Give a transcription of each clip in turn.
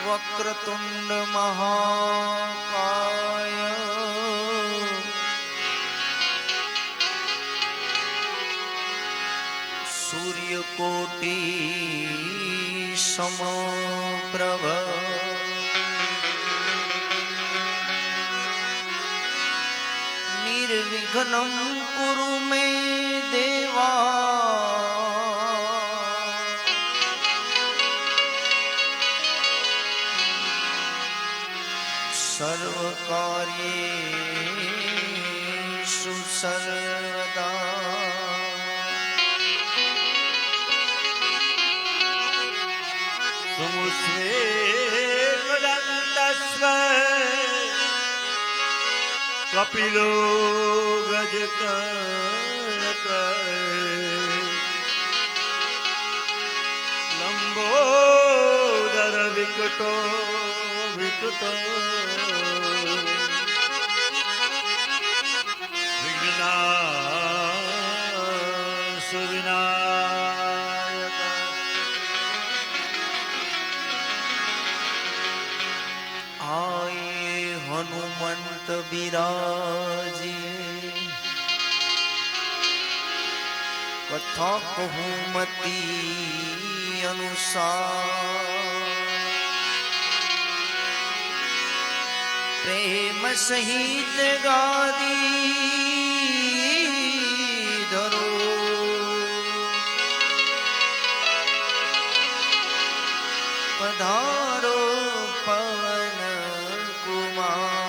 વક્રતુંડ મહાકાય સૂર્યકોટી સમપ્રભ નિર્વિઘ્નં કુરુ મે દેવા સર્વકાર્યેષુ સર્વદા સુમુસ્વેદંતસ્વ કપિલો ગજકર્ણક લંબોદર વિકટો વિકટો વિઘ્નાસુ વિનાયક આયે હનુમંત બિરાજીએ કથા કહું મતી અનુસાર પ્રેમ સહિત ગાદી ધરો પધારો પવન કુમાર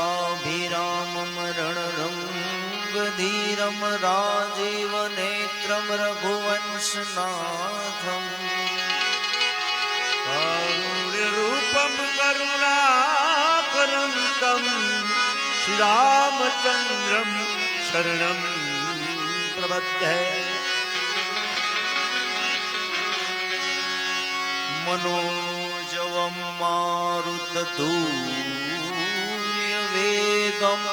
શ્રીલોકાભિરામમ રણરંગધીરમ રાજીવ નેત્રમ રઘુવંશનાથમ કારુણ્યરૂપમ કરુણાકરંતમ શ્રીરામચંદ્રમ શરણમ પ્રપદ્યે મનોજવમ મારુતતુલ્ય વેગમ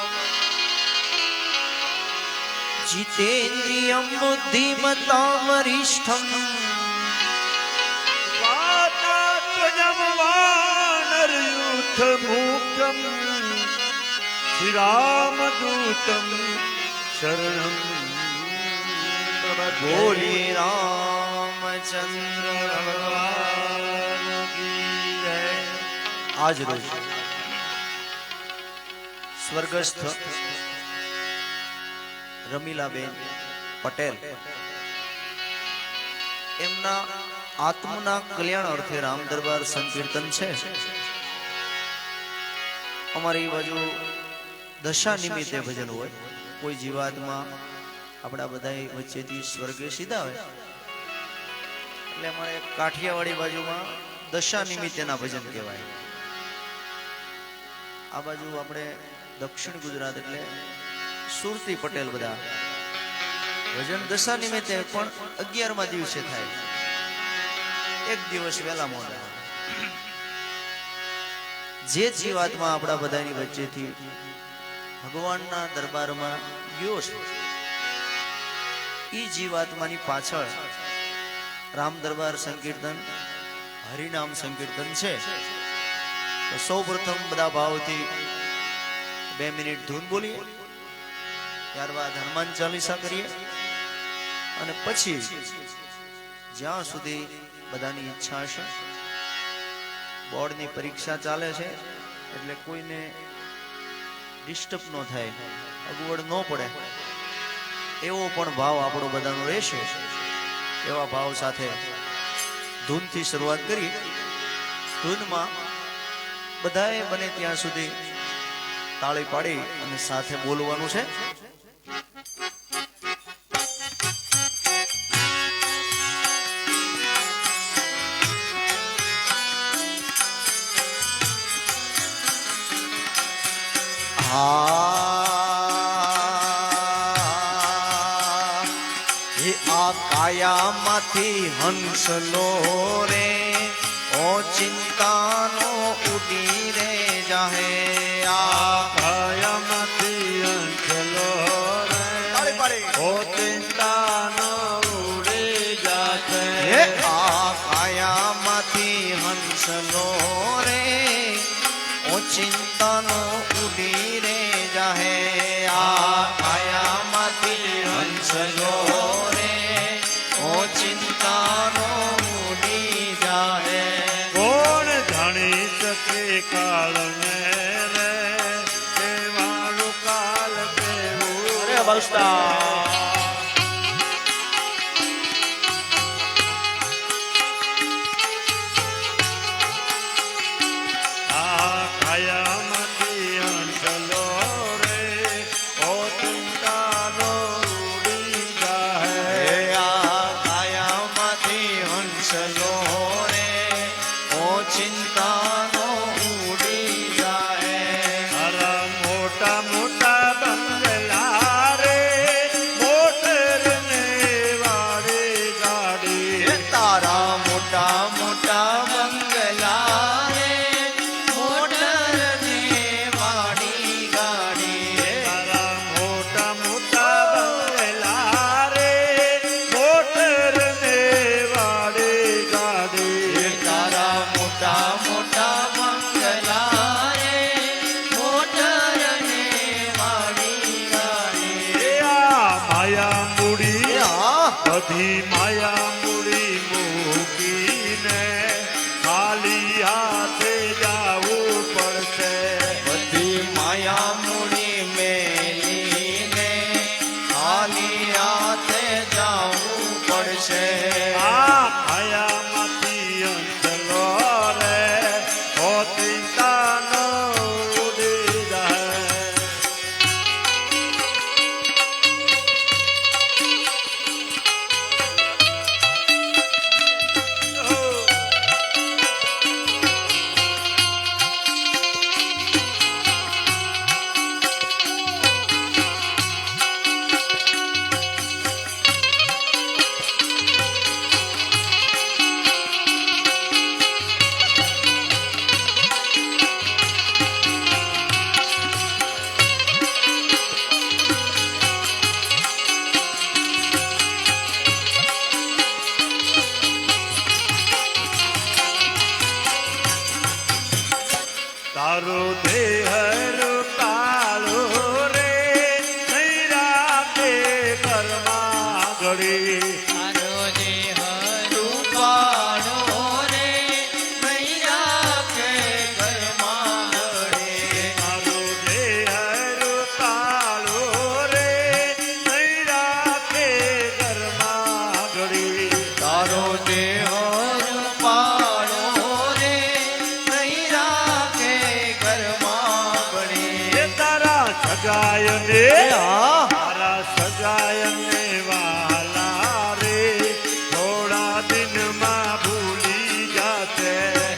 જીતેન્દ્રિયમ બુદ્ધિમતામ વરિષ્ઠમ વાતાત્મજમ વાનરયુથ મુક્તમ શ્રીરામદૂતમ શરણમ પ્રપદ્યે બોલી રામચંદ્ર ભગવાન કી જય. આજ રોજ સ્વર્ગસ્થ રમીલાબેન પટેલ એમના આત્મના કલ્યાણ અર્થે રામ દરબાર સંકીર્તન છે. અમારી બાજુ દશા નિમિત્તે ભજન હોય. કોઈ જીવાતમાં આપણા બધા વચ્ચેથી સ્વર્ગે સીધા હોય એટલે અમારે કાઠિયાવાડી બાજુમાં દશા નિમિત્તેના ભજન કહેવાય. આ બાજુ આપણે દક્ષિણ ગુજરાત એટલે સુરતી પટેલ બધા ભજન દશા નિમિત્તે પણ 11મા દિવસે થાય. એક દિવસ વહેલા મોડા જે જીવાત્મા આપણા બધાની વચ્ચેથી ભગવાનના દરબારમાં ગયો છે એ જીવાત્માની પાછળ રામ દરબાર સંકીર્તન હરિનામ સંકીર્તન છે. તો સૌ પ્રથમ બધા ભાવથી 2 મિનિટ ધૂન બોલીએ, ત્યારબાદ હનુમાન ચાલીસા કરીએ અને પછી જ્યાં સુધી બધાની ઈચ્છા હશે. બોર્ડની પરીક્ષા ચાલે છે એટલે કોઈને ડિસ્ટર્બ ન થાય, અગવડ ન પડે એવો પણ ભાવ આપણો બધાનો રહેશે. એવા ભાવ સાથે ધૂનથી શરૂઆત કરી. ધૂનમાં બધાએ બને ત્યાં સુધી તાળી પાડી અને સાથે બોલવાનું છે. કાયામાંથી હંસનો રે ઓ ચિંતાનો ઉડી રે જાહે. કાયામાંથી હંસનો રે ઓ ચિંતા હંસલો રે ઓચિંતાનો ઉડી રે જાહે આ કાયામાંથી હંસલો રે ઓચિંતાનો ઉડી જાહે કોણ જાણી શકે કાળને રે કેવાનું કાલ કેવું અરે બસતા ચિંતાનો ઉડી જાય મોટા મોટા બંગલા રે મોટર ને વાળી ગાડી તારા મોટા મોટા બંગલા રે મોટર ને વાળી ગાડી તારા મોટા મોટા બંગલા રે મોટર ને વાળી ગાડી તારા મોટા મોટા બંગલા રે મોટર ને વાળી ગાડી આ માયા મૂડી આ બધી માયા મૂડી મૂકીને ખાલી હાથે જાવું પડશે બધી માયા મૂડી મેલીને ખાલી હાથે જાવું પડશે આ માયામાંથી અંતલો રે ઓ ચિંતાનો ઉડી જાય તારો દેહ કાળો રે નહીં રાખે ઘરમાં ઘડી તારો દેહ રૂપાળો રે નહીં રાખે ઘરમાં ઘડે તારો દેહ કાળો રે નહીં રાખે ઘરમાં ઘડી તારો દેહ રૂપાળો રે નહીં રાખે ઘરમાં ઘડે એ તારા સગાયને આ તારા સગાયને વાલા રે થોડા દિનમાં ભૂલી જાતે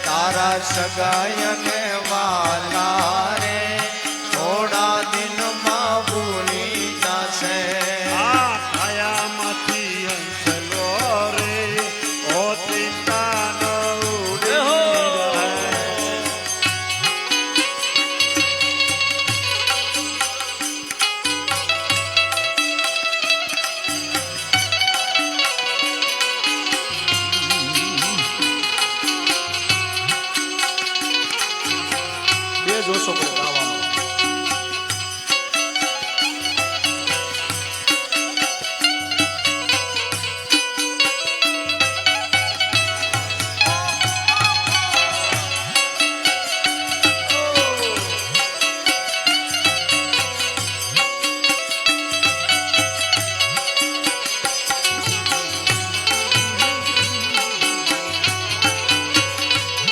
તારા સગાયને વાલા રે થોડા દિનમાં ભૂલી જશે આ કાયામાંથી હંસલો રે ઓ ચિંતાનો ઉડી જાય. બે જોશો પડે ગાવામાં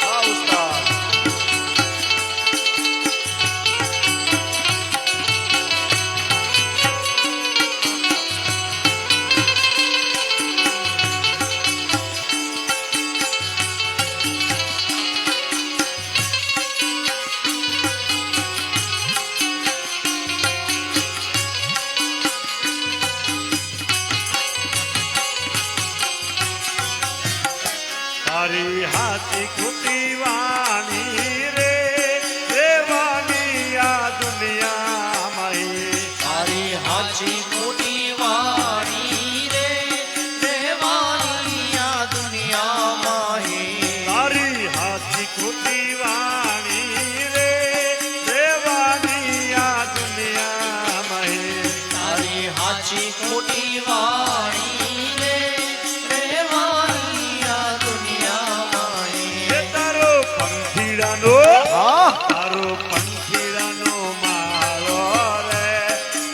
આ ઉસ્તાદ તારી હાથી ખોટી વાણી રે રેવાની આ દુનિયામાં તારી હાચી મોટી વાણી રે રહેવાની આ દુનિયામાં હે. તારી હાથી હાથી ખોટી વાણી રે રેવાની આ દુનિયામાં એ તારો પંખીડાનો હા તારો પંખીડાનો માળો રે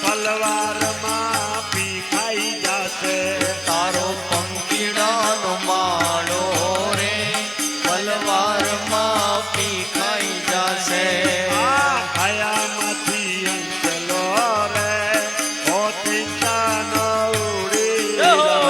પલવારમાં પી ખાઈ જાશે તારો પંખીડાનો માળો રે પલવારમાં પી ખાઈ જાશે આ ખાયામાંથી અંચલો રે ઓ ચિંતા ન ઉડી જાય.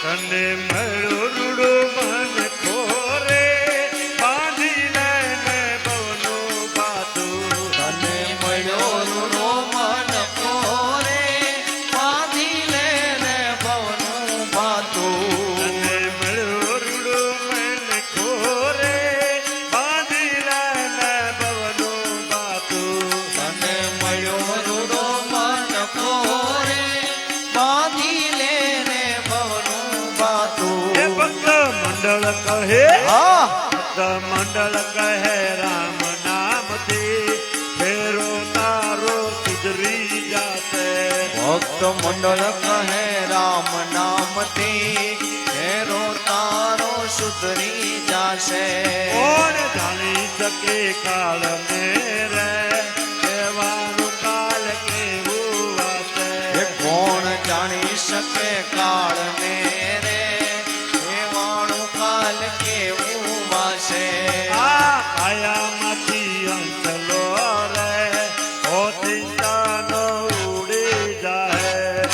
તને મળ્યો રૂડો મન ખોરે બાંધી લઈને બવનો બાતું તને મળ્યો રૂડો મન કોરે બાંધી લે ને ભવનું ભાતું તને મળ્યો રૂડો મન ખોરે બાંધી લઈને બવનો બાતું તને મળ્યો રૂડો મન કોરે બાંધી લે ને ભવનું ભાતું એ ભક્ત મંડળ કહે હા ભક્ત મંડળ કહે રામ નામથી ફેરો તારો સુધરી જાશે ભક્ત મંડળ કહે રામ નામથી ફેરો તારો સુધરી જાશે કોણ જાણી શકે કાળ ને રે કહેવાનું કાલ કેવું એ હશે કોણ જાણી શકે કાળ ને રે એવાણું કાલ કેવું વાસે આ કાયામાંથી અંચલો રે ઓ ચિંતા ન ઉડી જાય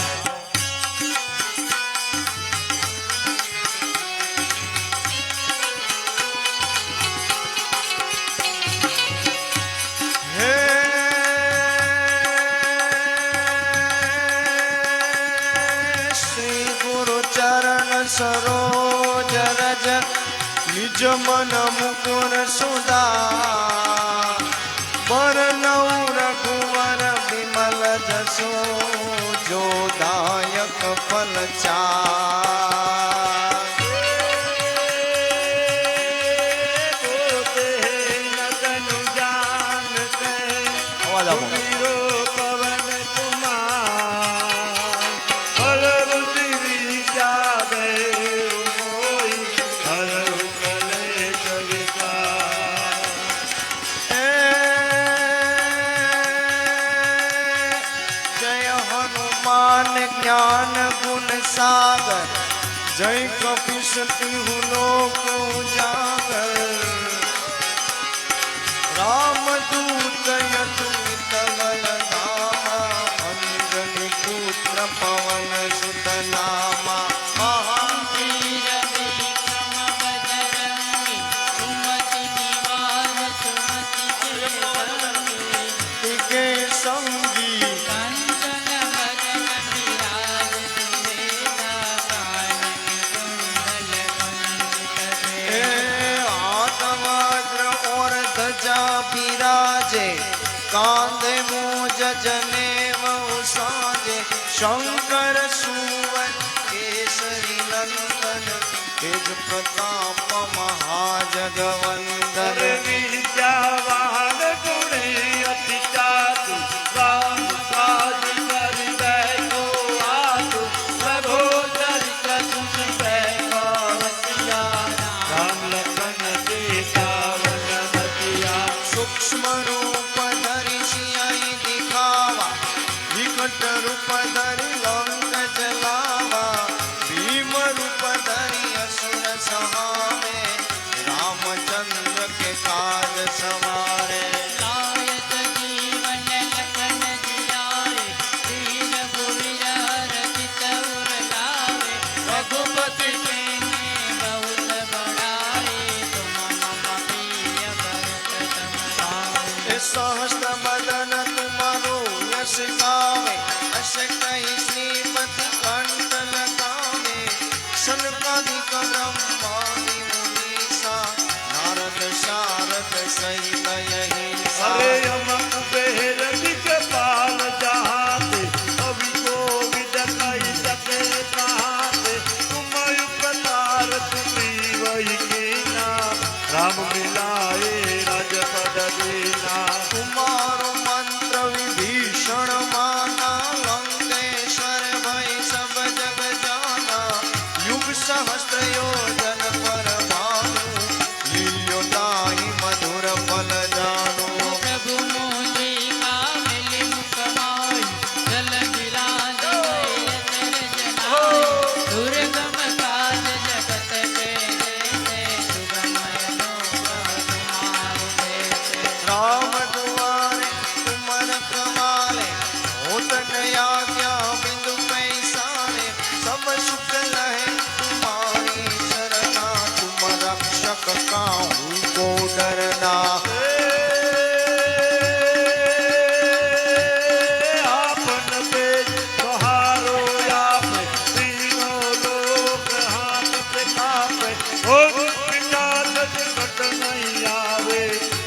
હે શ્રી ગુરુ ચરણ સરોજ રજ નિજ મન મુકુર સુદા બરનૌ રઘુવર વિમલ જસો જોદાયક ફલ ચા પોતે નગનું જાનતે અવાજ આપો વીરો પવન કુમાર ફલરુચિ વિચારે મોઈ હર કલે કવિતા જય હનુમાન જ્ઞાન ગુણ સાગર જય કપીશ તિહુ લોક ઉજાગર રામ દૂત યદુમિત બલ ધામા અંજની પુત્ર પવન સુત નામા મહાવીર વિક્રમ બજરંગી સુમતિ નિવાર સુમતિ કે સંગી हे हाथ वज्र और ध्वजा बिराजे कांधे मूज जनेव साजे शंकर सुवन केसरी नंदन तेज प्रताप महाजगवंदन विद्यावान गुणी अति चातु राम काज करि बैठो आतु प्रभु चरित्र तुझ बैठो रसिया राम लखन सीता वन बसिया सूक्ष्म रूप धरि सियहि दिखावा विकट रूप धरि लंक जलावा भीम रूप धरि असुर सहारे रामचंद्र के काज सवारे लायत जीवन लखन जियाए दीन भुविर रचित उर लावे रघुपति प्रेमी बहुत बड़ाई तुम मम प्रिय भरत सम भाई सहस्त्र बदन तुम्हारो यश गावे अस कहि श्रीपति कंठ लगावे सनकादिक ब्रह्मादि मुनीसा नारद शारद सहित यही अरे यमक बेर दिखपाल जहाते कवि कोविद कहि सके कहाते तुम उपकार तुम्ही वही कीना राम मिलाए राजपद दीना तुम्हारो मंत्र विभीषण माना लंकेश्वर भय सब जग जाना युग सहस्त्र योजन पर भानु लील्यो ताहि मधुर फल जानो प्रभु मुद्रिका मिलि मुख माई जल विराज भय जनाई दुर्गम काज जगत के जेते सुगमय लोक तुम्हारे देते राम दुआरे तुमर कमाले होत न आज्ञा बिंदु पैसारे सब सुख लहे तुम्हारी शरणा तुम रक्षक काहू को डरना आपन पे सहारो आपे तीनों लोक हाथ पे कापे ओ पिंडाल जगत नहीं आवे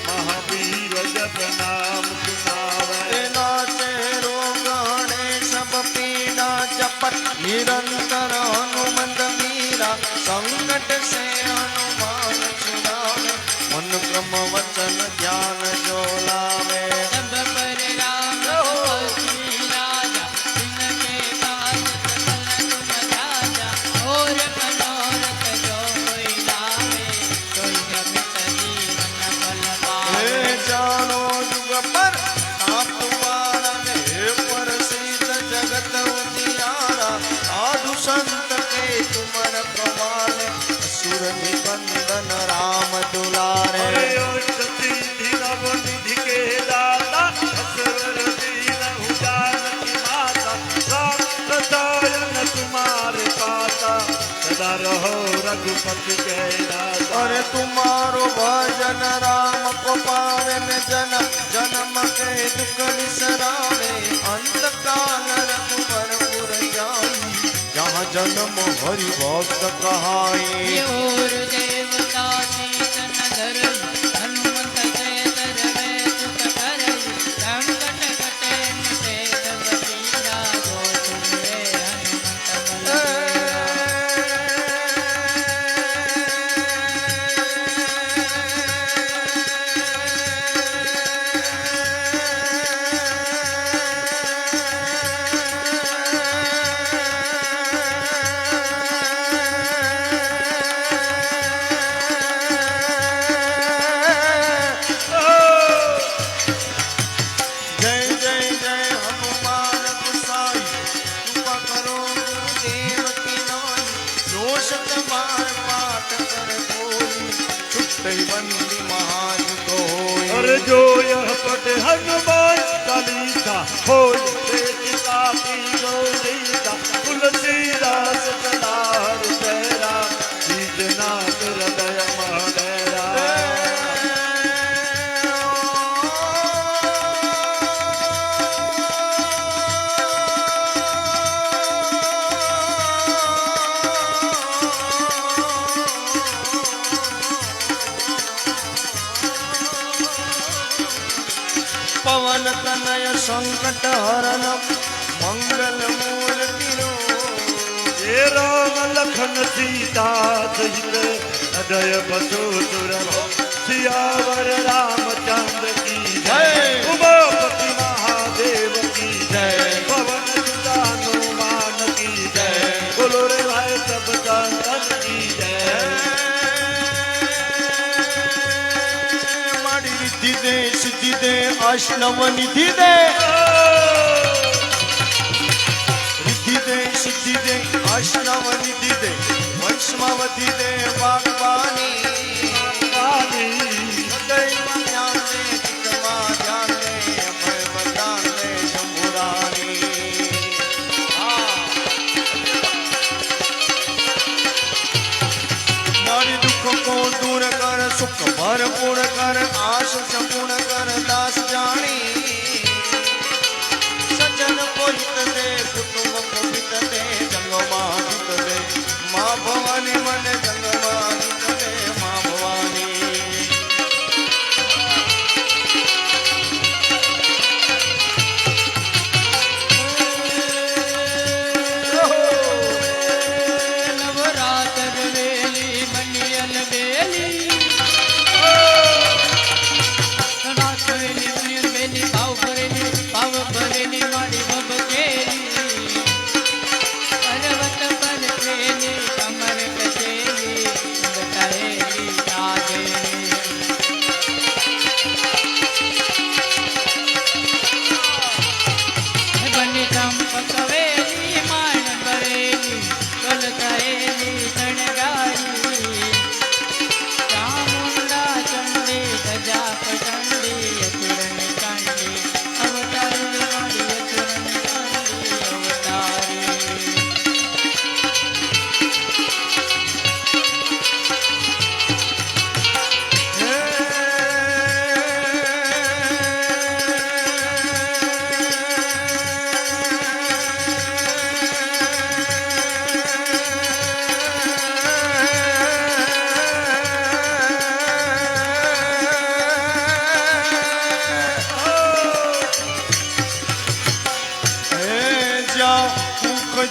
महावीर जब नाम सुनावे नाचे रोग हणे सब पीड़ा जपत निरंतर हनुमंत मीरा संकट से हनुमान छुड़ावे मन क्रम वचन ध्यान जो लावे सब पर राम तपस्वी राजा जिनके काज सकल तुम राजा और मनोरथ जो कोई लावे सोई अमित जीवन फल पावे हे चारों युग पर आप तुम्हारा हे प्रसिद्ध जगत उजियारा साधु संत के तुमर प्रमाण असुर निबंधन राम दुलारे अरे ओ सती धीरव निधि के दाता असवर दीन उजान की माता राम सदायन तुम्हारे पाता सदा रहो रघुपति के दाता अरे तुम्हारो भजन राम को पावे में जन्म जन्म के दुख बिसरावे अंत काल रघुवर पुर जाई जहाँ जन्म हरि भक्त कहाई और देवता सीतन धरई हनुमत से तरवे सुख करई संकट कटे मिटे सब पीरा जो तुमरे हनुमत बलदेवा जय जय जय हनुमान गुसाई कृपा करो गुरुदेव की नाई दोष तुम्हार पाठ कर कोई छुट्टै बंदी महान को होई। और जो यह पढ़े हनुमान चालीसा होय से सीता की गौरीता तुलसीदास सदा हृदयरा दीजनाथ हृदय महडेरा पवन तनय संकट हरण मंगल मूर्ति हे राम लखन सीता सहित अजय बसु सुर सियावर रामचंद्र की जय उमापति महादेव की जय पवन सुत हनुमान की जय बोलो रे भाई सब संतन की जय मारी रिद्धि दे सिद्धि दे आश्रम निधि दे रिद्धि दे सिद्धि दे आश्रम निधि दे वैष्णवती दे बागवानी को दूर कर सुख भरपूर कर आश संपूर्ण कर दास जानी सज्जन को हित दे कुटुंब को हित दे जंग हित दे माँ भवानी मन जंग हित दे माँ भवानी નવરાત્ર વેલી મનિયલ વેલી રાત વેલી મનિયલ વેલી ભાવ ભરેલી મારી ભબકેલી પર્વત પર વેલી કમર કચેલી બતાયેલી તાજેલી બની ચંપક વેલી માન ભરેલી કલકાયેલી શણગારી ચામુંડા ચંડી ધજા પચંડી અચુરન કાંડી અવતારી મારી અચુરન કાંડી અવતારી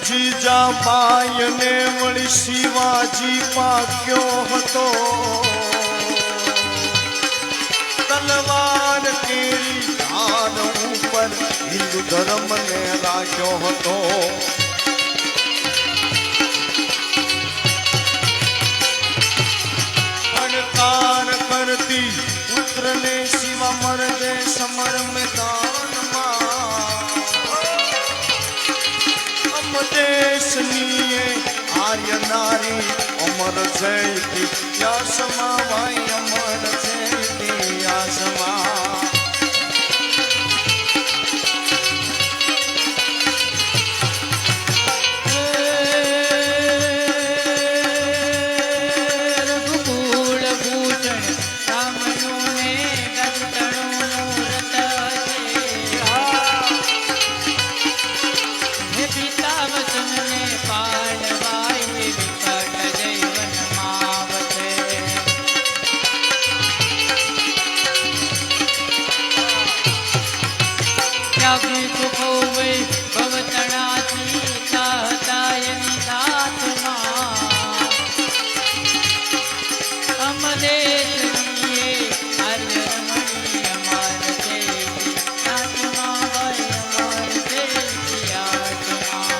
જીજા બાયને વળી શિવાજી પાક્યો હતો તલવાર કેરી ધાર ઉપર હિન્દુ ધર્મને રાખ્યો હતો અણકાર કરતી પુત્રને શિવા મરદે સમર મેદાનમાં દેશનીએ આર્ય નારી અમર છે ઇતિહાસમાં ભાઈ અમર છે ઇતિહાસમાં રઘુકુળ ભૂષણ રામનું ને ગજતણું રત હે પિતા વચન ને પાડવાય વિકટ જૈવન માવતે ત્યાગી સુખો વે ભવતણાથી ચાહતાયની સાથમાં અમદેશનીએ આર્ય રમણી અમર દેવી આત્મા વય અમર દેવી આત્મા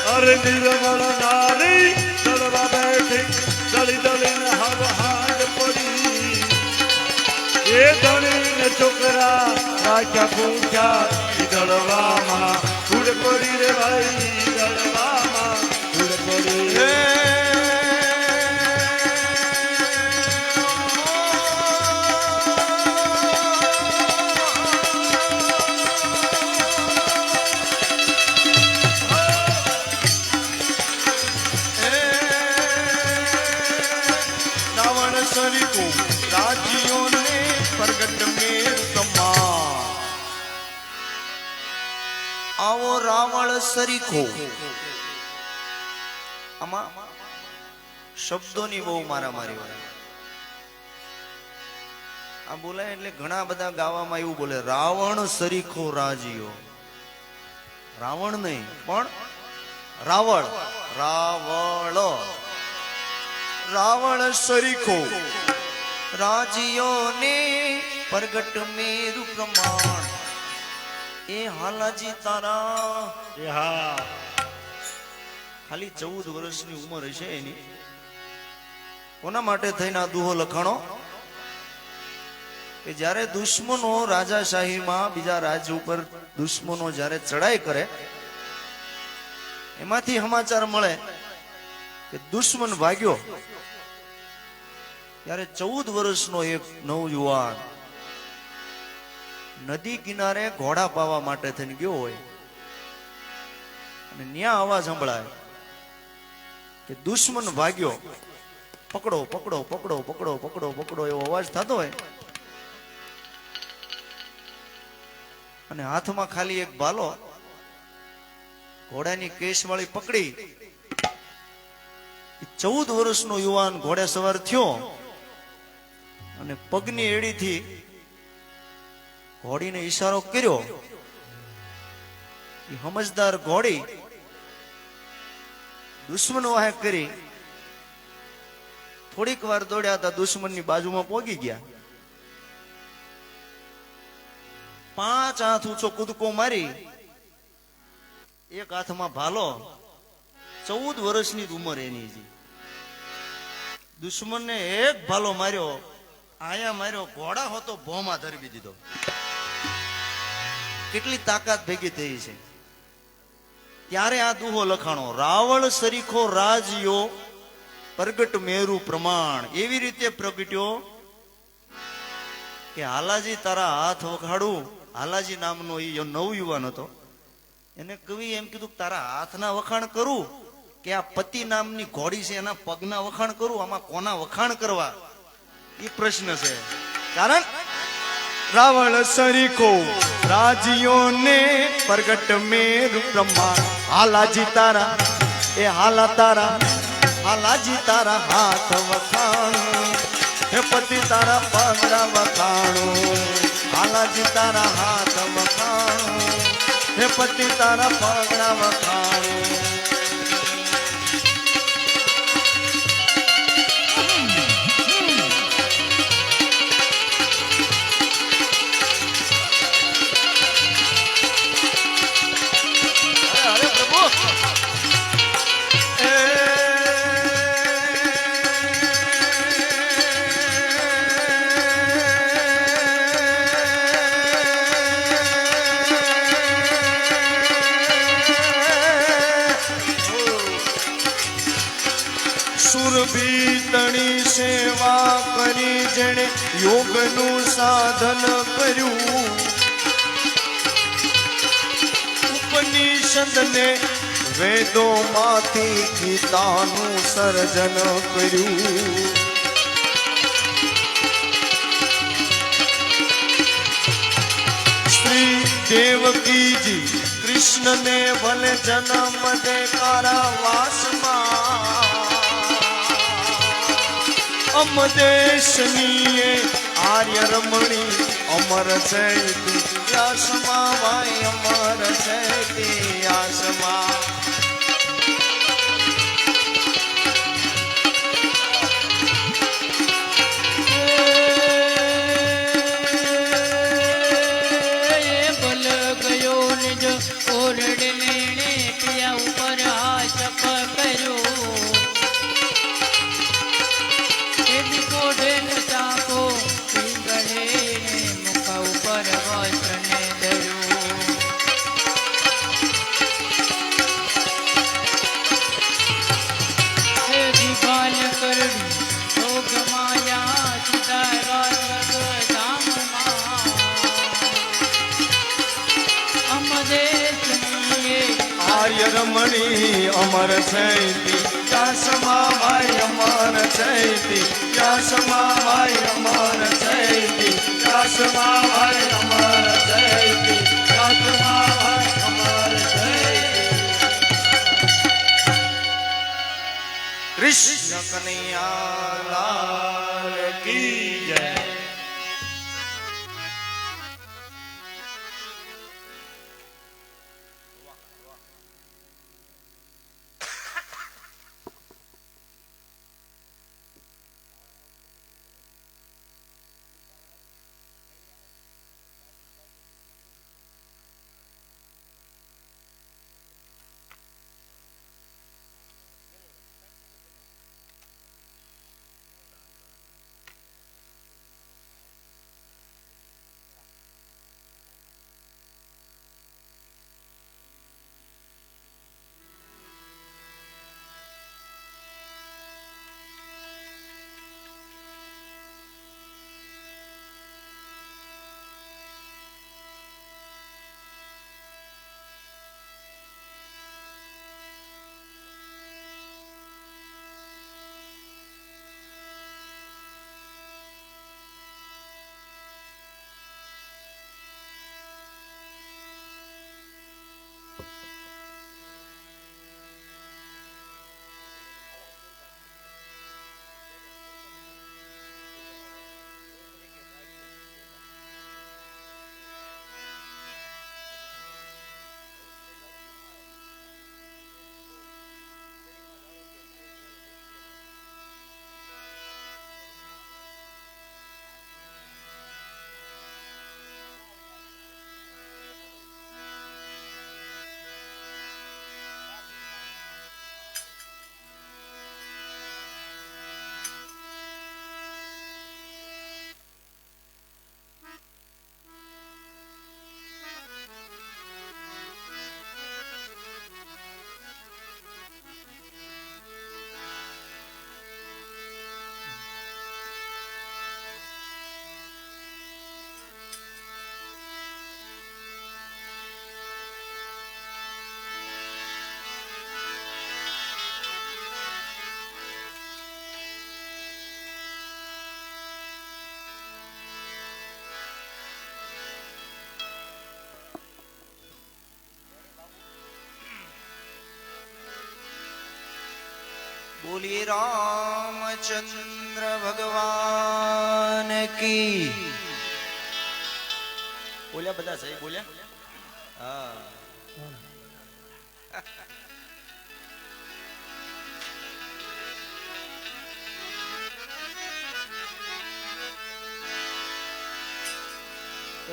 અરે નિર્મળ નારી દળવા બેઠી દળી દળીને હવ હાડ પડી એ ધણીને છોકરા રાખ્યા પૂછ્યા ઈ દળવામાં ફૂડ પડી રે ભાઈ દળવામાં ફૂડ પડી रावण सरी को राज्यों ने प्रगट में समा આવો રાવણ સરીખો. આમાં શબ્દોની બહુ મારામારી હોય. આ બોલાય એટલે ઘણા બધા ગાવામાં એવું બોલે, રાવણ સરીખો રાજીયો. રાવણ નહીં પણ રાવળ. રાવળ રાવણ સરીખો રાજીયો ને પ્રગટ મેરુ પ્રમાણ. એ હાલાજી તારા એ હા ખાલી 14 વર્ષની ઉંમર હશે એની. કોના માટે થઈને આ દુહો લખાણો? કે જ્યારે દુશ્મનો રાજાશાહીમાં બીજા રાજ્ય ઉપર દુશ્મનો જ્યારે ચડાઈ કરે, એમાંથી સમાચાર મળે કે દુશ્મન ભાગ્યો, ત્યારે 14 વર્ષનો એક નવયુવાન નદી કિનારે ઘોડા પાવા માટે થઈને ગયો હોય, અને ન્યા અવાજ સંભળાય કે દુશ્મન ભાગ્યો, પકડો પકડો પકડો પકડો પકડો પકડો એવો અવાજ થતો હોય, અને હાથમાં ખાલી એક ભાલો, ઘોડાની કેસ વાળી પકડી. 14 વર્ષનો યુવાન ઘોડે સવાર થયો અને પગની એડીથી ઘોડીને ઈશારો કર્યો. એ સમજદાર ઘોડી દુશ્મન વાહે કરી થોડીક વાર દોડ્યા હતા, દુશ્મનની બાજુમાં પહોંચી ગયા. 5 હાથ ઊંચો કૂદકો મારી, એક હાથમાં ભાલો, 14 વર્ષની ઉંમર એની છે. દુશ્મનને એક ભાલો માર્યો, આયા માર્યો, ઘોડા હોતો ભોમાં ધરવી દીધો. કેટલી તાકાત ભેગી થઈ છે. ત્યારે આ દુહો લખાણો, રાવળ સરીખો રાજ્યો પ્રગટ મેરુ પ્રમાણ. એવી રીતે પ્રગટ્યો કે હાલાજી તારા હાથ વખાડું. હાલાજી નામનો એ નવયુવાન હતો, એને કવિ એમ કીધું કે તારા હાથના વખાણ કરું કે આ પતિ નામની ઘોડી છે એના પગના વખાણ કરું? આમાં કોના વખાણ કરવા એ પ્રશ્ન છે. કારણ રાવણ સરીખો રાજીયો ને પ્રગટ મેરુ પ્રમાણ. હાલાજી તારા એ હાલા તારા, હાલાજી તારા હાથ વખાણું, હે પતિ તારા પગના વખાણું. હાલાજી તારા હાથ વખાણું, હે પતિ તારા પગના વખાણું. સુરભીતણી સેવા કરી જેણે યોગનું સાધન કર્યું, ઉપનિષદને વેદોમાંથી ગીતાનું સર્જન કર્યું. શ્રી દેવકીજી કૃષ્ણને ભલે જન્મ દે કારાવાસમાં, અમદેશની આર્ય રમણી અમર જયતી યાસમાં. ભાઈ અમર જયતી યાસમાં. બલ ગયો નિજ ઓરડ લેણે પિયા ઉપર હાથ પકડ્યો. કોઢે ન ચાકો પીંગળે મુખ ઉપર વસ્ત્રને ધર્યું. હે દિવાલ કરડી રોગ માયા સીતારા ધામમાં. અમદેશની આર્ય રમણી અમર જયતી યાસમાં. ભાઈ અમર જયતી યાસમાં. ભાઈ અમર જયતી યાસમાં. ભાઈ અમર જયતી યાસમાં. ભાઈ અમર કૃષ્ણ કનૈયા લાલ કી જય. बोलिए रामचंद्र भगवान की. बोलिया બધા સહી બોલ્યા. હા.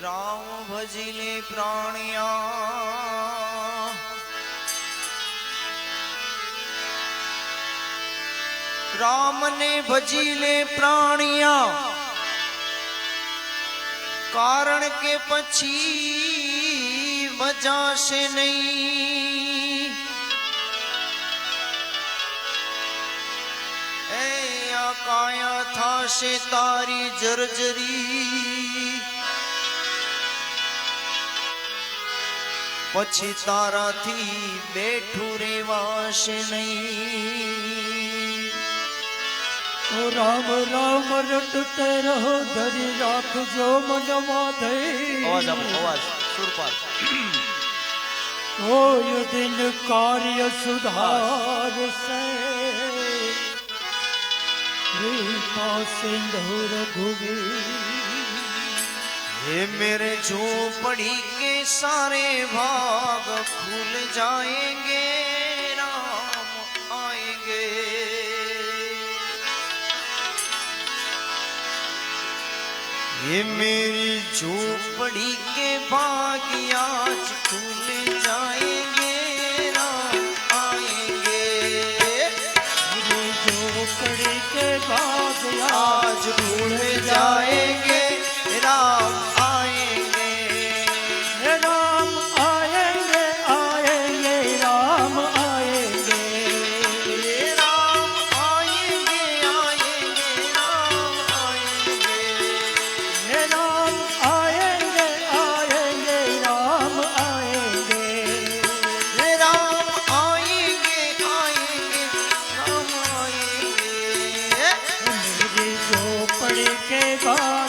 રામ ભજીલે પ્રાણિયા राम ने भजीले प्राणिया कारण के पछी वजाशे नहीं. ए आ काया थाशे तारी जर्जरी પછી તારાથી બેઠું રેવાશે નહીં. રામ રામ રટતે રહો ધરી રાખજો મનમાં ધૈર્ય. અવાજ આપો, અવાજ સુરપાલ. કોઈ દિન કાર્ય સુધારશે કૃપા સિંધુ રઘુવીર. हे मेरे झोपड़ी के सारे भाग खुल जाएंगे राम आएंगे. ये मेरी झोपड़ी के भाग आज खुल जाएंगे राम आएंगे. मेरी झोपड़ी के भाग आज खुल जाएंगे राम राम आएंगे आएंगे राम आएंगे. राम आएंगे आएंगे राम आएंगे. राम आएंगे आएंगे राम आएंगे. राम आएंगे आएंगे राम आएंगे. मेरी झोपड़ी के बाद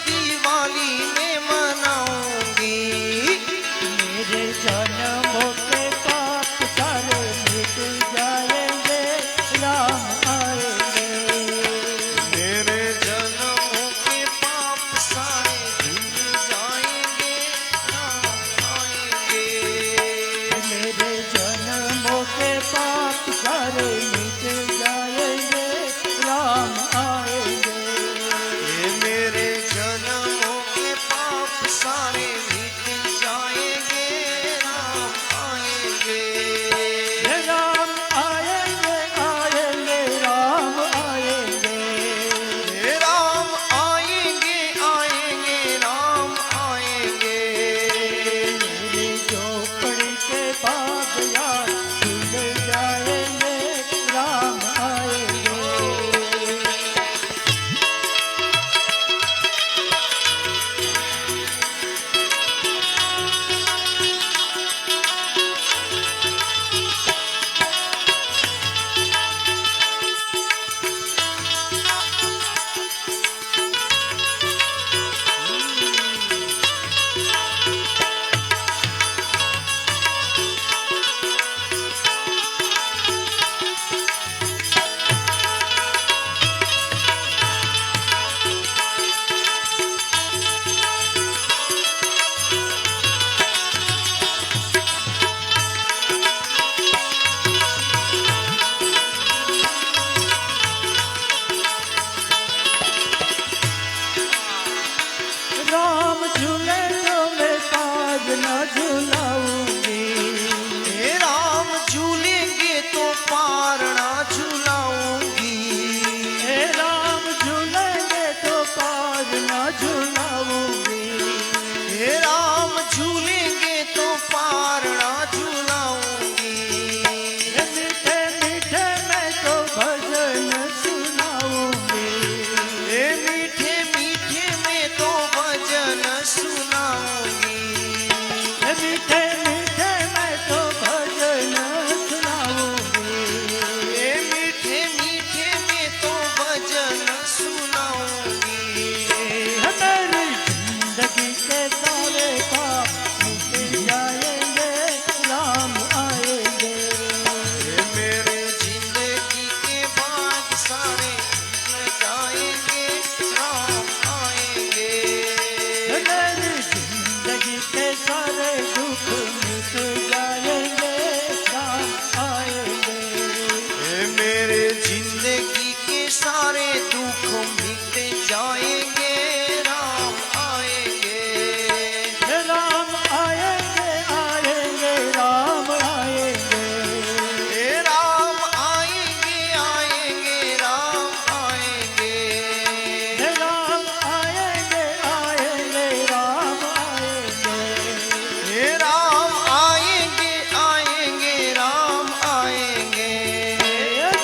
दिवाली में मनाऊंगी। मेरे जन्मों के पाप सारे मिट जाएंगे, राम आएंगे। मेरे जन्मों के पाप सारे धुल जाएंगे, राम आएंगे। मेरे जन्मों के पाप सारे मिट जाएंगे, राम आएंगे। ये मेरे जन्मों के पाप सारे मिट जाएंगे, राम आएंगे। राम आएंगे, आएंगे, राम आएंगे। हे राम आएंगे, आएंगे, राम आएंगे। मेरी झोपड़ी के बाग यार खुल जाएंगे, राम आएंगे। राम झूले तो मैं काज न झूलाऊंगी। हे राम झूलेंगे तो पार ना झूलाऊंगी। हे राम झूलेंगे तो काज न झूलाऊंगी। हे राम झूलेंगे तो पार ना झूलाऊंगी। हे मीठे मीठे मैं तो भजन सुनाऊंगी। हे मीठे मीठे में तो भजन सुनाऊंगी। हे मीठे मीठे मैं तो भजन सुनाऊंगी। हे मीठे मीठे में तो भजन सुनाऊंगी। मेरी जिंदगी के सारे पाप मिट जाएंगे, राम आएंगे। हे मेरे जिंदगी के बाद सारे मिट जाएंगे, राम आएंगे। मेरी जिंदगी के सारे दुख मिट जाएंगे, राम आएंगे। हे मेरे जिंदगी के सारे दुख मिट जाएंगे, राम आएंगे। राम आएंगे, आएंगे, राम आएंगे। हे राम आएंगे, आएंगे, राम आएंगे। राम आएंगे, आएंगे, राम आएंगे। हे राम आएंगे, आएंगे, राम आएंगे।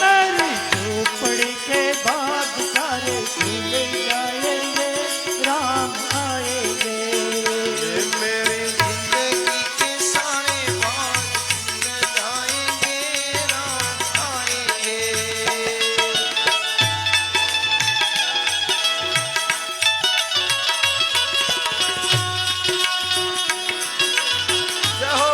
मेरी झोपड़ी के बाग सारे खुल जाएंगे, राम आएंगे। हे मेरी जिंदगी के सारे बाग खुल जाएंगे, राम आएंगे। जय हो।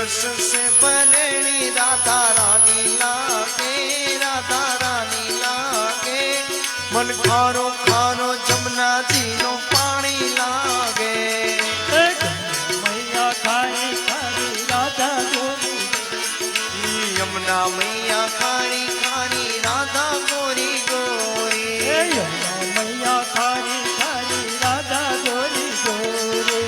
रस से बरणी राधा रानी लागे, राधा रानी लागे। मन खारो खारो जमुना जी नो पानी लागे। मैया खारी खारी राधा गोरी, यमुना मैया खारी खारी राधा गोरी गोरी। मैया खारी खारी राधा गोरी गोरी।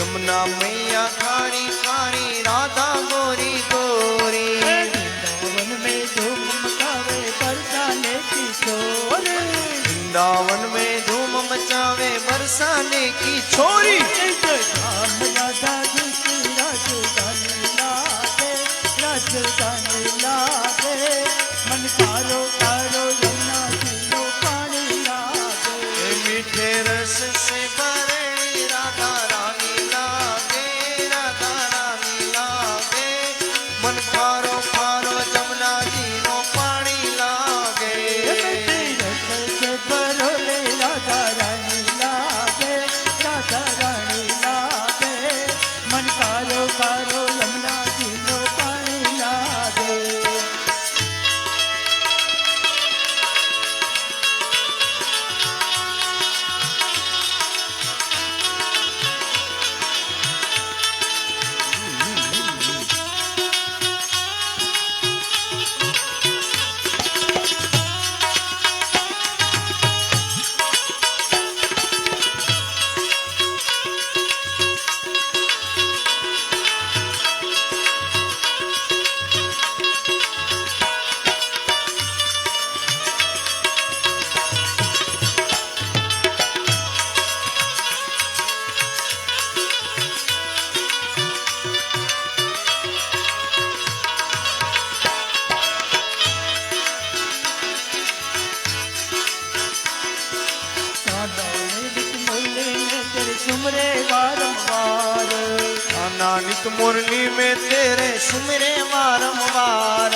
यमुना मैया खारी खारी राधा गोरी गोरी। वृंदावन में धूम मचावे बरसाने की छोरी, वृंदावन में धूम मचावे बरसाने की छोरी। राम राधा जी की राजधानी लागे, राजधानी लागे। मन कारो कारो यमुना जी नो पानी लागे। मीठे रस से भरणी राधा रानी लागे, राधा रानी लागे। मन खारो खारो जमुना जी नो पानी लागे। से बरोले राधा रानी लागे, राधा रानी लागे। मन कारो कारो यमुना जी नो पानी लागे। सुमरे बारंबार, नानिक मुरली में तेरे सुमरे वारंवार।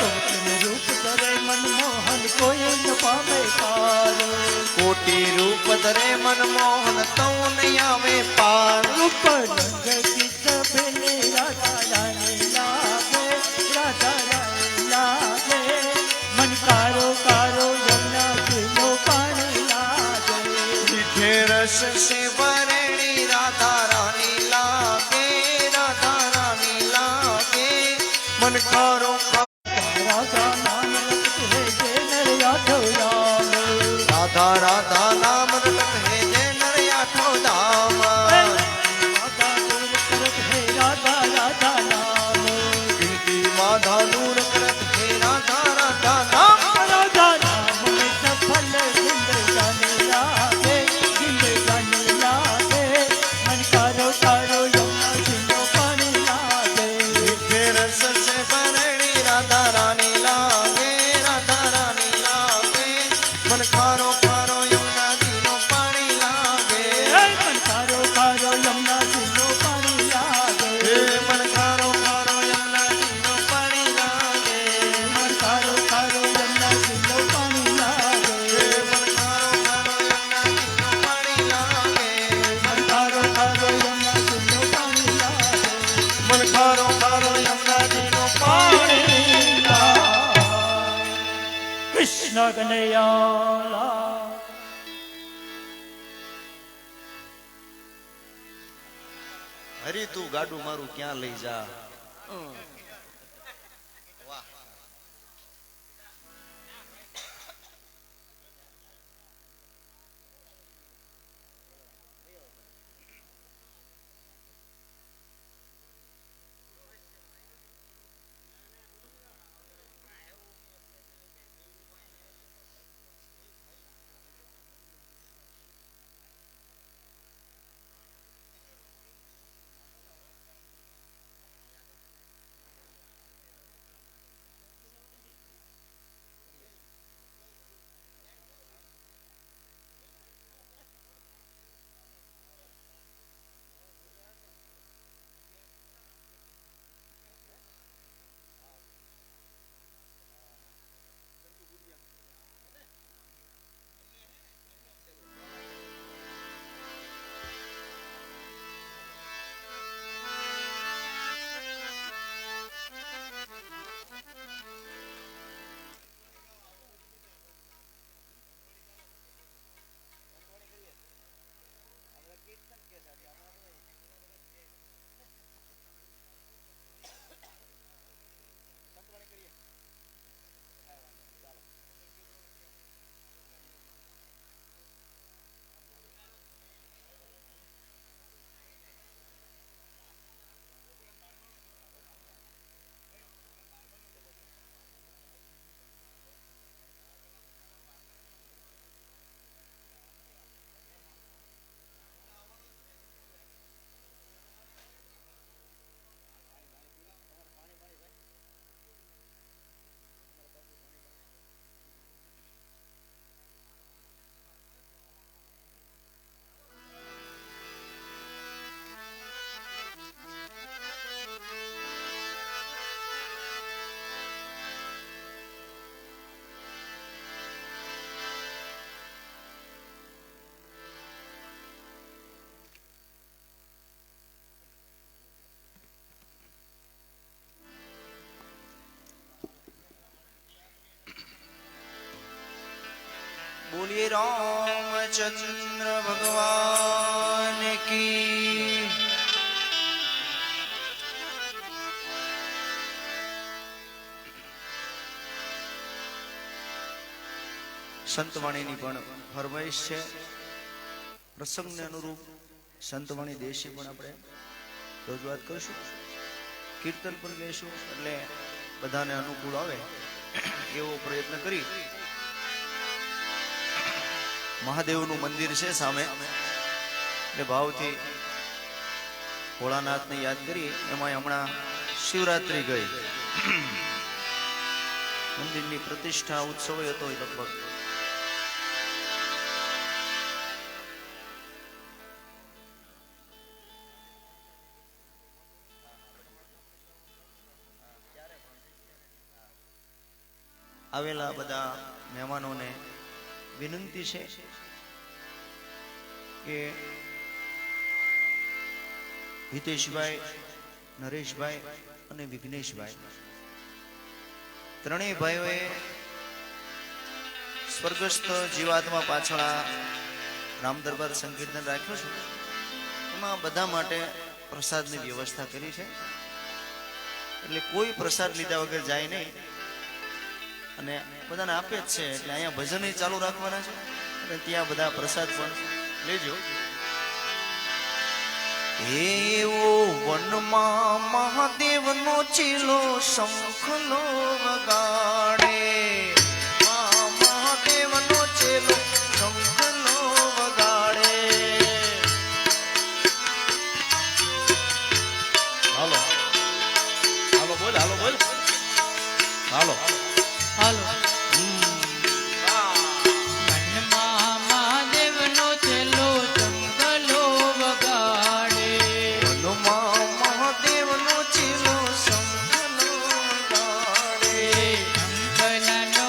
तुम रूप करे मनमोहन कोई न पावे पार। कोटि रूप धरे मनमोहन तौ नहीं आवे पार। रूप रंग की सभेले राधा रानी लागे, राधा रानी लागे। मन कारो कारो यमुना जी नो पानी लागे। मीठे रस से भरणी राधा रानी लागे, राधा रानी लागे। मन खारो राधा नाम रखते है जे नर यादव राम। राधा राधा नाम रटत है जय नर आठो धाम। राधा दूर करत है राधा राधा नाम। गिनती माधा नूर करत है राधा राधा नाम। राधा नाम में सफल जिंदगानी लागे, जिंदगानी लागे। मन कारो कारो यमुना जी नो पानी लागे। मीठे रस से भरणी राधा रानी लागे, राधा रानी लागे। मन खारो खारो यमुना जी नो पानी लागे। मन कारो कारो यमुना जी नो पानी लागे। मन खारो खारो यमुना जी नो पानी लागे। मन कारो कारो यमुना जी नो पानी लागे। मन खारो खारो यमुना जी नो पानी लागे। मन कारो कारो यमुना जी नो पानी लागे। मन खारो खारो यमुना जी नो पानी। कृष्ण कन्हैया। હરી તું ગાડું મારું ક્યાં લઈ જા. શ્રી રામચંદ્ર ભગવાન કી સંતવાણીની પણ ફરમાઈશ છે. પ્રસંગને અનુરૂપ સંતવાણી દેશી પણ આપણે રજૂઆત કરીશું, કીર્તન પણ લઈશું, એટલે બધાને અનુકૂળ આવે એવો પ્રયત્ન કરી. મહાદેવનું મંદિર છે સામે, એટલે ભાવથી ભોળાનાથને યાદ કરી. એમાં હમણાં શિવરાત્રી ગઈ, મંદિરની પ્રતિષ્ઠા ઉત્સવ હતો લગભગ. આવેલા બધા મહેમાનોને વિનંતી છે કે હિતેશભાઈ, નરેશભાઈ અને વિઘ્નેશભાઈ ત્રણેય ભાઈઓએ સ્વર્ગસ્થ જીવાત્મા પાછળ આ રામ દરબાર સંકીર્તન રાખ્યું છે. એમાં બધા માટે પ્રસાદની વ્યવસ્થા કરી છે, એટલે કોઈ પ્રસાદ લીધા વગર જાય નહીં, અને બધાને આપે જ છે. એટલે અહીંયા ભજન ચાલુ રાખવાના છે અને ત્યાં બધા પ્રસાદ પણ લેજો. એવો વનમાં મહાદેવનો ચીલો શંખલો વગાડે, મહાદેવનો ચીલો શંખલો વગાડે. હાલો હાલો બોલ, હાલો બોલ, હાલો હાલો. મનમાં મહાદેવનો છેલ્લો શંખલો વગાડે, વનમાં મહાદેવનો ચીલો શંખલો વગાડે. શંખલનો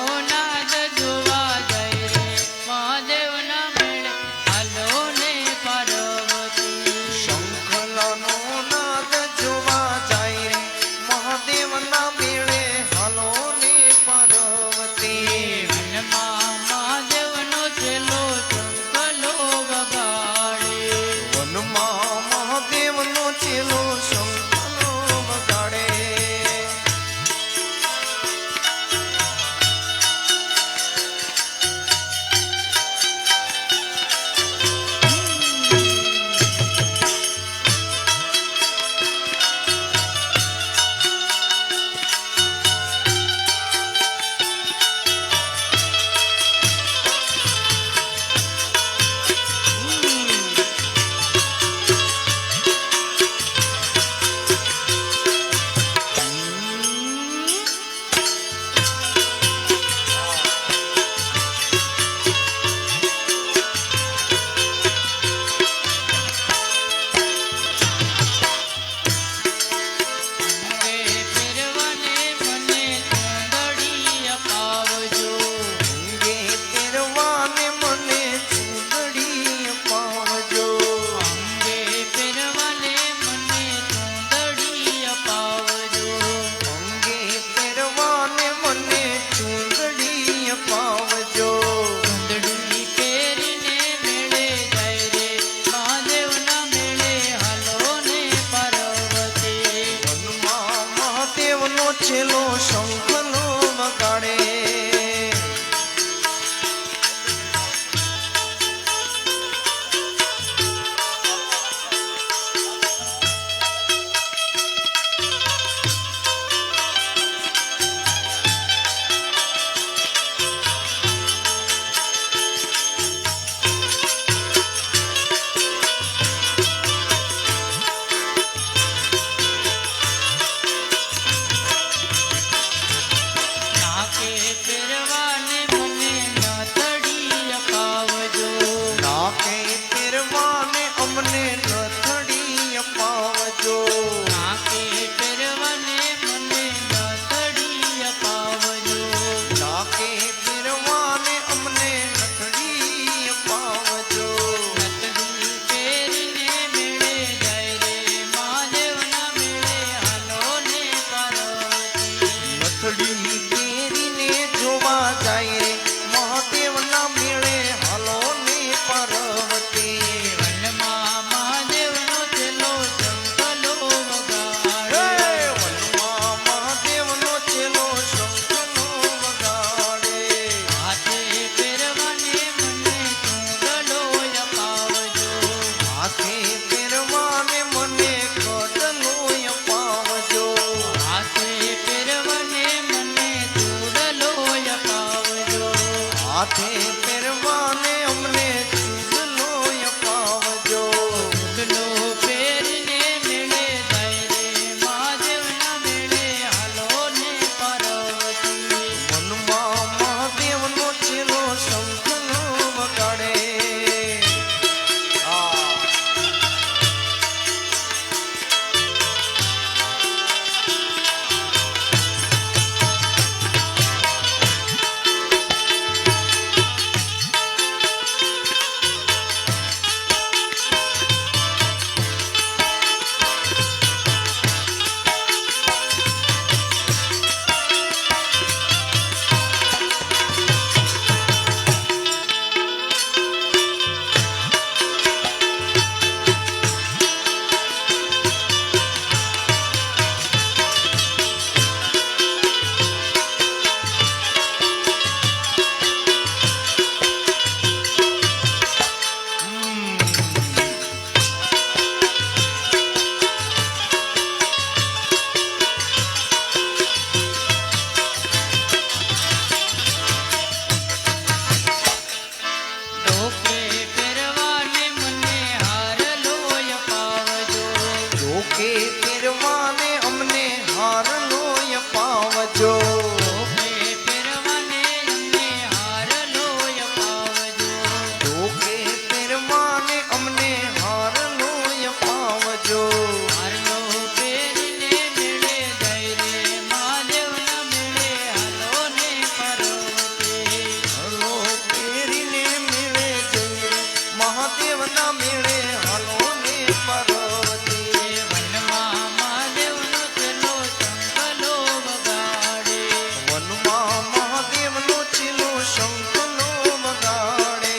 મહાદેવના મેળે હાલો ને પર્વતી વનમાં મહાદેવનો ચેલો શંખલો વગાડે વનમાં મહાદેવનો ચીલો શંખનો વગાડે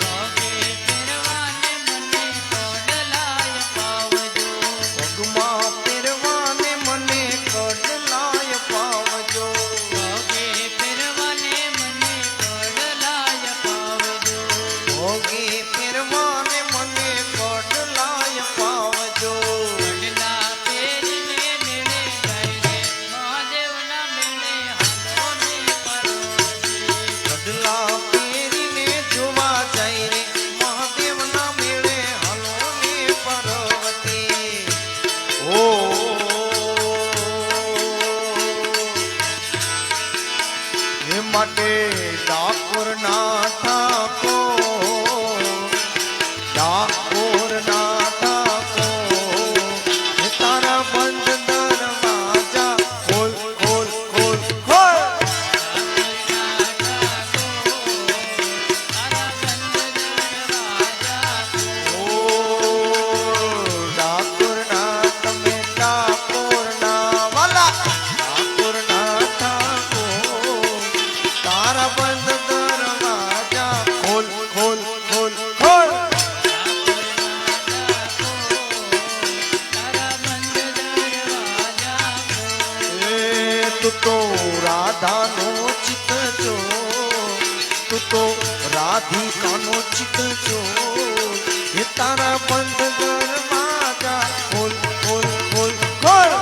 પગે ફેરવાને મને કોડલાય પાવજો પગમાં પહેરવાને મને કડલાય પાવજો પગે ફેરવાને મને કોડલાય પાવજો ભોગે પહેરવાને મને કડલાય પાવજો કડલા પહેરીને મેળે જાય રે મહાદેવના મેળે હાલો ને પર્વતી કડલા પહેરીને જોવા જાય રે મહાદેવના મેળે હાલો ને પર્વતી ઓ હે માટે ડાકોરના ઠાકોર ડાકોરના ઠાકોર હે તારા બંધ દરવાજા ખોલ ખોલ ખોલ ખોલ ઓ ડાકોરના તમે ડાકોરના વાલા ડાકોરના ઠાકોર તારા બંધ દરવાજા ખોલ ખોલ ખોલ ખોલ એ તું તો રાધાનો ચિત્ત જો તું તો રાધિકાનો ચિત્ત જો એ તારા બંધ દરવાજા ખોલ ખોલ ખોલ ખોલ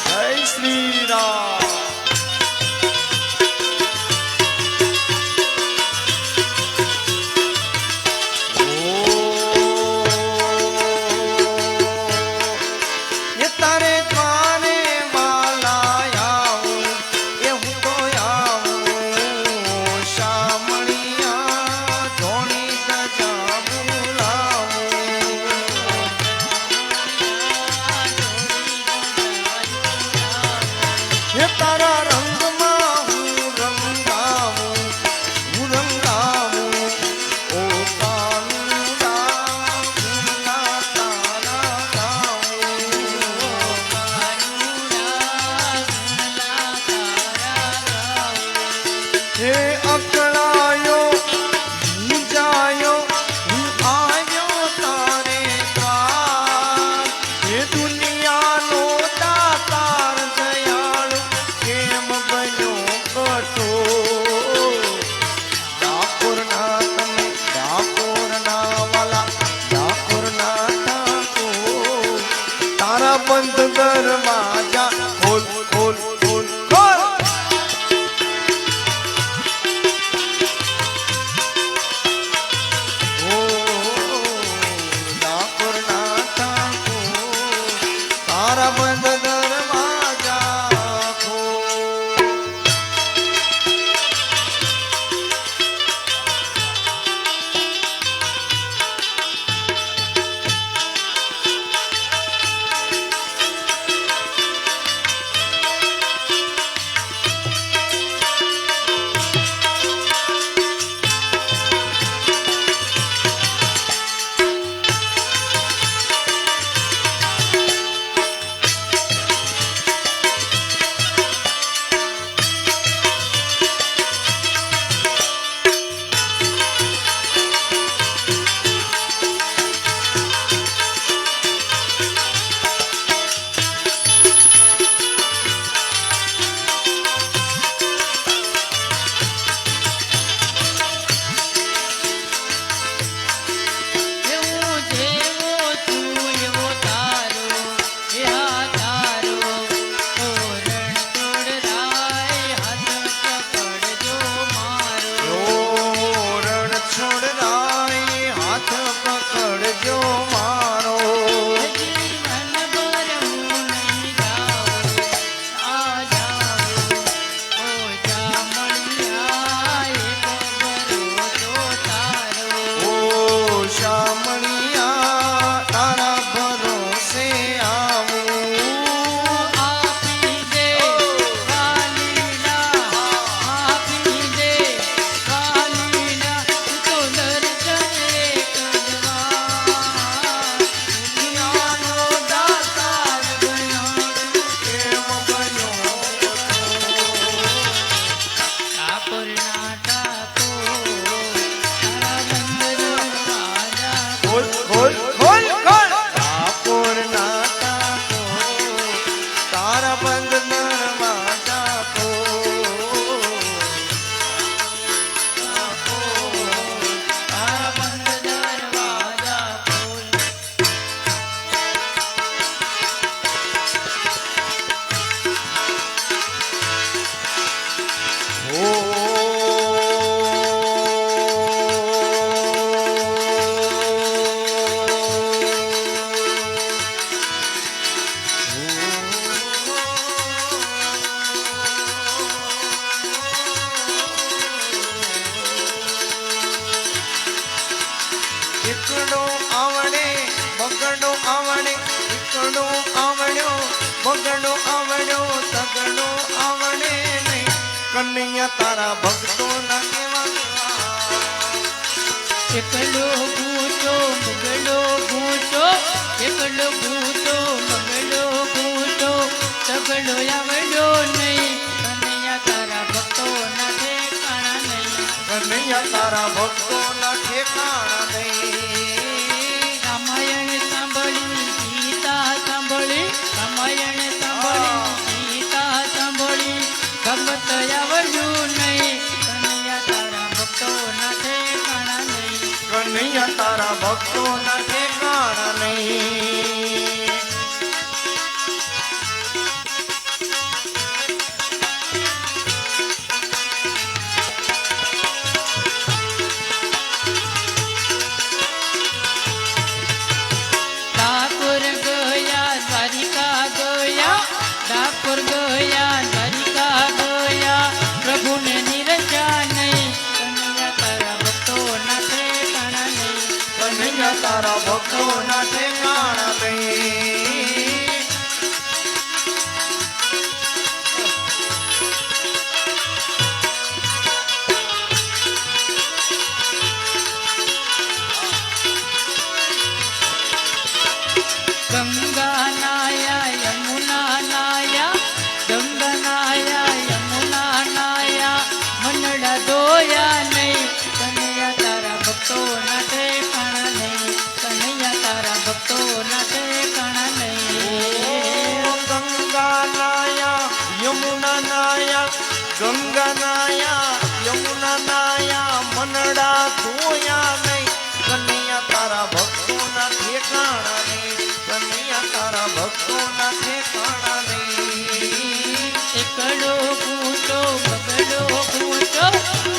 જય શ્રી રામ એ તારે દ્વારે વાલા આવું એ હું તો આવું શામળિયા ધોણી સજા બોલાવું હે તારા રંગમાં હું રંગાવું ઓ કાનુડા ગુના તારા ગાવું હે અકળાયો મૂંઝાયો હું આવ્યો તારે દ્વાર હે દુનિયાનો દાતાર દયાળુ કેમ બન્યો કઠોર ડાકોરના તમે ડાકોરના વાલા ડાકોરના ઠાકોર તારા બંધ દરવાજા ખોલ ખોલ ખોલ ખોલ ઓ ડાકોરના ઠાકોર તારા બંધ દરવાજા ખોલ જો ખોલ ખોલ ખોલ ખોલ ઠાકોર ના ઠાકોર તારા બંધનમાં ઠાકોર તારા બંધ દરવાજા ખોલ. એકડો આવડે બગડો આવડે એકડો આવડ્યો બગડો આવડ્યો તગડો આવડે નહીં કનૈયા તારા ભક્તો ના કેવા એકલો ભૂતો મગલો ભૂતો એકલો ભૂતો મગલો ભૂતો સગડો આવડો નહીં કનૈયા તારા ભક્તો ના ઠેકાણા નહીં. કનૈયા તારા ભક્તો ના ઠેકાણા નહીં રામાયણ સાંભળી ગીતા સાંભળી રામાયણ સાંભળી ગીતા સાંભળી ભગત આવડ્યું નહીં કનૈયા તારા ભક્તો ના ઠેકાણા નહીં. કનૈયા તારા ભક્તો ના ઠેકાણા નહીં ઠાકોર ગયા દ્વારિકા ગયા ઠાકોર ગયા દ્વારિકા ગયા પ્રભુને નિરંજા નહીં કનૈયા તારા ભક્તો ના ઠેકાણા નહીં. કનૈયા તારા ભક્તો ના ઠેકાણા નહીં ગંગા નાયા યમુના નાયા ગંગા નાયા યમુના નાયા મનડા ધોયા નહીં કનૈયા તારા ભક્તો ના ઠેકાણા નહીં કનૈયા તારા ભક્તો ના ઠેકાણા નહીં. ગંગા નાયા યમુના નાયા ગંગા નાયા યમુના નાયા મનડા ધોયા નહીં કનૈયા તારા ભક્તો ના ઠેકાણા નહીં કનૈયા તારા ભક્તો ના ઠેકાણા નહીં એકડો ભૂતો બગડો ભૂતો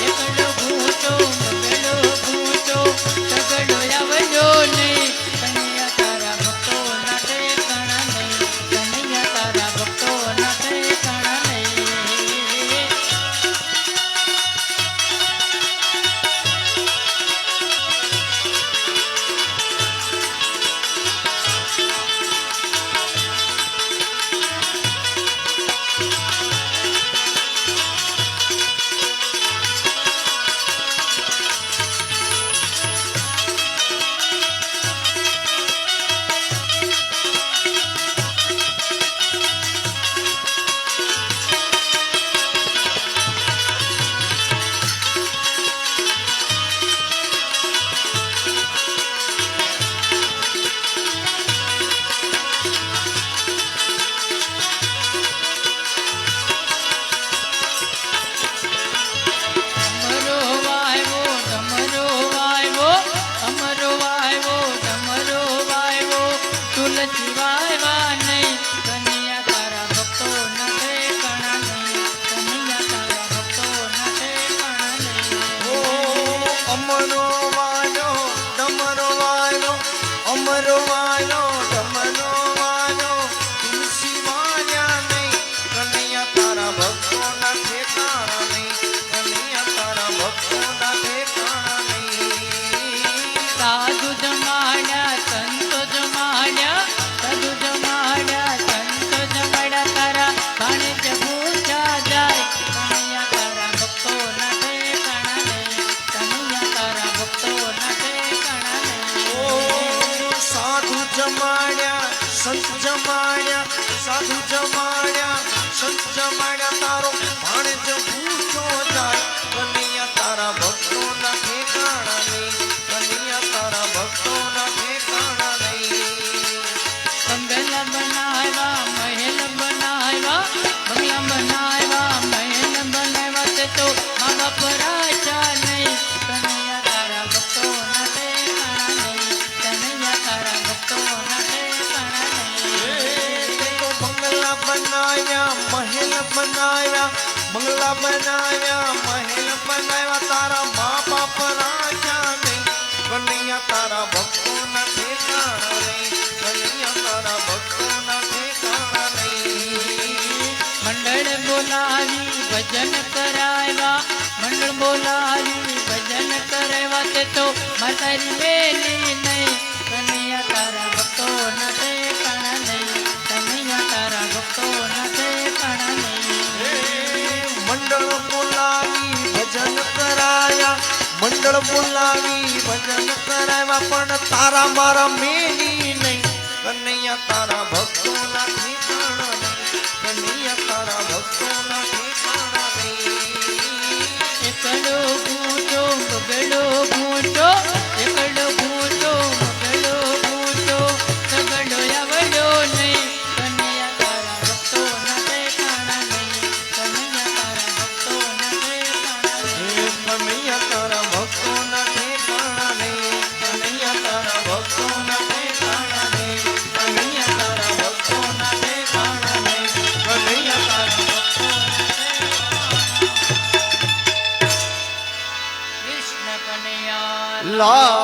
એકડો ભૂતો બગડો ભૂતો સગડો આવડો નહીં કનૈયા તારા ભક્તો ના ઠેકાણા નહીં કનૈયા તારા ભક્તો ના ઠેકાણા નહીં. સાધુ જમાડ્યા સંત જમાડ્યા તારો ભાણેજ પૂછો જાય કનૈયા તારા ભક્તોના ઠેકાણા નહીં કનૈયા તારા ભક્તોના બનાયા મહેલ બનાયા બંગલા બનાયા મહેલ બનાવ્યા તારા મા બાપ રાજા નહીં કનૈયા તારા ભક્તોના ઠેકાણા નહીં કનૈયા તારા ભક્તોના ઠેકાણા નહીં મંડળ બોલાવી ભજન કરાવ્યા મંડળ બોલાવી ભજન કરાવ્યા તે તો માતારી મેલી નહીં કનૈયા તારા ભક્તો નથે કણ નહીં કનૈયા તારા ભક્તો નથે કણ નહીં મંડળ બોલાવી ભજન કરાયા મંડળ બોલાવી ભજન કરાવ્યા પણ તારા મારા મેલી નહીં કનૈયા તારા ભક્તોના ઠેકાણા નહીં કનૈયા તારા ભક્તોના ઠેકાણા નહીં એકડો ગૂંચો બગડો ગૂંચો એકડો ગૂંચો બગડો ગૂંચો સગડો આવડો નહીં કનૈયા તારા ભક્તો નથે કણ નહીં કનૈયા તારા ભક્તો નથે કણ નહીં કનૈયા તારા ભક્તોના ઠેકાણા નહીં કનૈયા તારા ભક્તોના ઠેકાણા નહીં કનૈયા તારા ભક્તોના ઠેકાણા નહીં કનૈયા તારા કૃષ્ણ કનૈયા લાલ